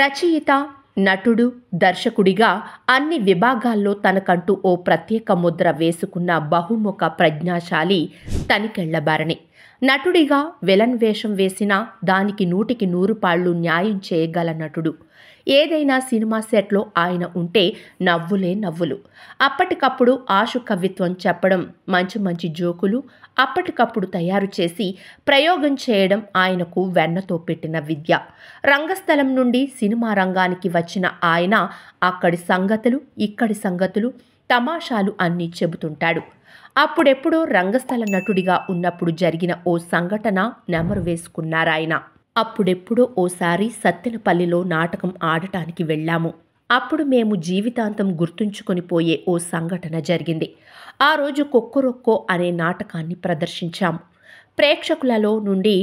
రచయిత, నటుడు, దర్శకుడిగా అన్ని విభాగాల్లో తనకంటూ ఓ ప్రత్యేక ముద్ర వేసుకున్న బహుముఖ ప్రజ్ఞాశాలి తనికెళ్లభరణి. నటుడిగా విలన్ వేషం వేసినా దానికి 100కి 100 పాళ్లు న్యాయం చేయగల నటుడు. ఏదైనా సినిమా సెట్లో ఆయన ఉంటే నవ్వులే నవ్వులు. అప్పటికప్పుడు ఆశు కవిత్వం చెప్పడం, మంచి మంచి జోకులు అప్పటికప్పుడు తయారు చేసి ప్రయోగం చేయడం ఆయనకు వెన్నతో పెట్టిన విద్య. రంగస్థలం నుండి సినిమా రంగానికి వచ్చిన ఆయన అక్కడి సంగతులు, ఇక్కడి సంగతులు, తమాషాలు అన్నీ చెబుతుంటాడు. అప్పుడెప్పుడో రంగస్థల నటుడిగా ఉన్నప్పుడు జరిగిన ఓ సంఘటన నెమరు వేసుకున్నారాయన. అప్పుడెప్పుడో ఓసారి సత్తెనపల్లిలో నాటకం ఆడటానికి వెళ్ళాము. అప్పుడు మేము జీవితాంతం గుర్తుంచుకొని పోయే ఓ సంఘటన జరిగింది. ఆ రోజు కొక్కొరొక్కో అనే నాటకాన్ని ప్రదర్శించాము. ప్రేక్షకులలో నుండి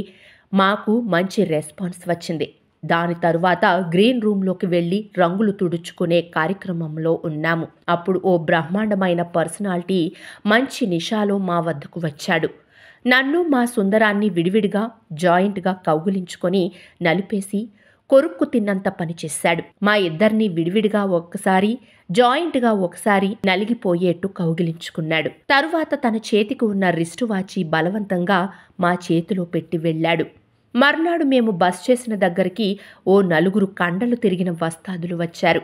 మాకు మంచి రెస్పాన్స్ వచ్చింది. దాని తరువాత గ్రీన్ రూమ్లోకి వెళ్ళి రంగులు తుడుచుకునే కార్యక్రమంలో ఉన్నాము. అప్పుడు ఓ బ్రహ్మాండమైన పర్సనాలిటీ మంచి నిషాలో మా వద్దకు వచ్చాడు. నన్ను మా సుందరాన్ని విడివిడిగా జాయింట్గా కౌగిలించుకొని నలిపేసి కొరుక్కు తిన్నంత పనిచేశాడు. మా ఇద్దరిని విడివిడిగా ఒకసారి, జాయింట్గా ఒకసారి నలిగిపోయేట్టు కౌగిలించుకున్నాడు. తరువాత తన చేతికి ఉన్న రిస్టు వాచి బలవంతంగా మా చేతిలో పెట్టి వెళ్ళాడు. మర్నాడు మేము బస్ చేసిన దగ్గరికి ఓ 4 కండలు తిరిగిన వస్తాదులు వచ్చారు.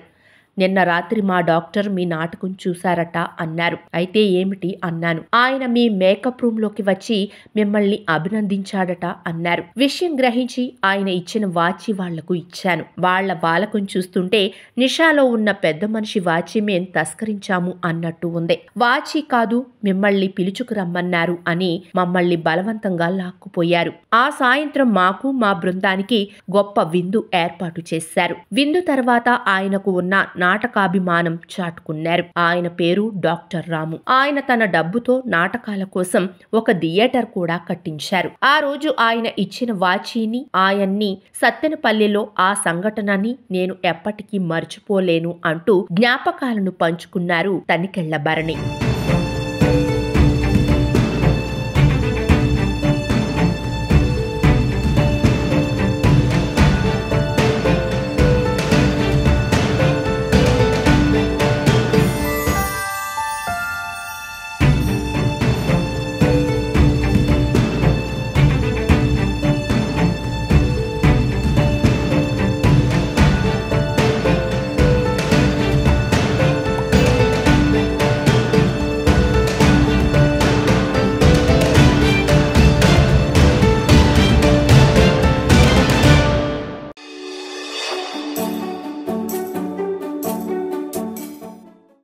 నిన్న రాత్రి మా డాక్టర్ మీ నాటకం చూశారట అన్నారు. అయితే ఏమిటి అన్నాను. ఆయన మీ మేకప్ రూమ్లోకి వచ్చి మిమ్మల్ని అభినందించాడట అన్నారు. విషయం గ్రహించి ఆయన ఇచ్చిన వాచి వాళ్లకు ఇచ్చాను. వాళ్ల వాలకం చూస్తుంటే నిషాలో ఉన్న పెద్ద మనిషి వాచి మేం తస్కరించాము అన్నట్టు ఉంది. వాచి కాదు, మిమ్మల్ని పిలుచుకురమ్మన్నారు అని మమ్మల్ని బలవంతంగా లాక్కుపోయారు. ఆ సాయంత్రం మాకు మా బృందానికి గొప్ప విందు ఏర్పాటు చేశారు. విందు తర్వాత ఆయనకు ఉన్న నాటకాభిమానం చాటుకున్నారు. ఆయన పేరు డాక్టర్ రాము. ఆయన తన డబ్బుతో నాటకాల కోసం ఒక థియేటర్ కూడా కట్టించారు. ఆ రోజు ఆయన ఇచ్చిన వాచీని, ఆయన్ని, సత్తెనపల్లిలో ఆ సంఘటనని నేను ఎప్పటికీ మర్చిపోలేను అంటూ జ్ఞాపకాలను పంచుకున్నారు తనికెళ్లభరణి.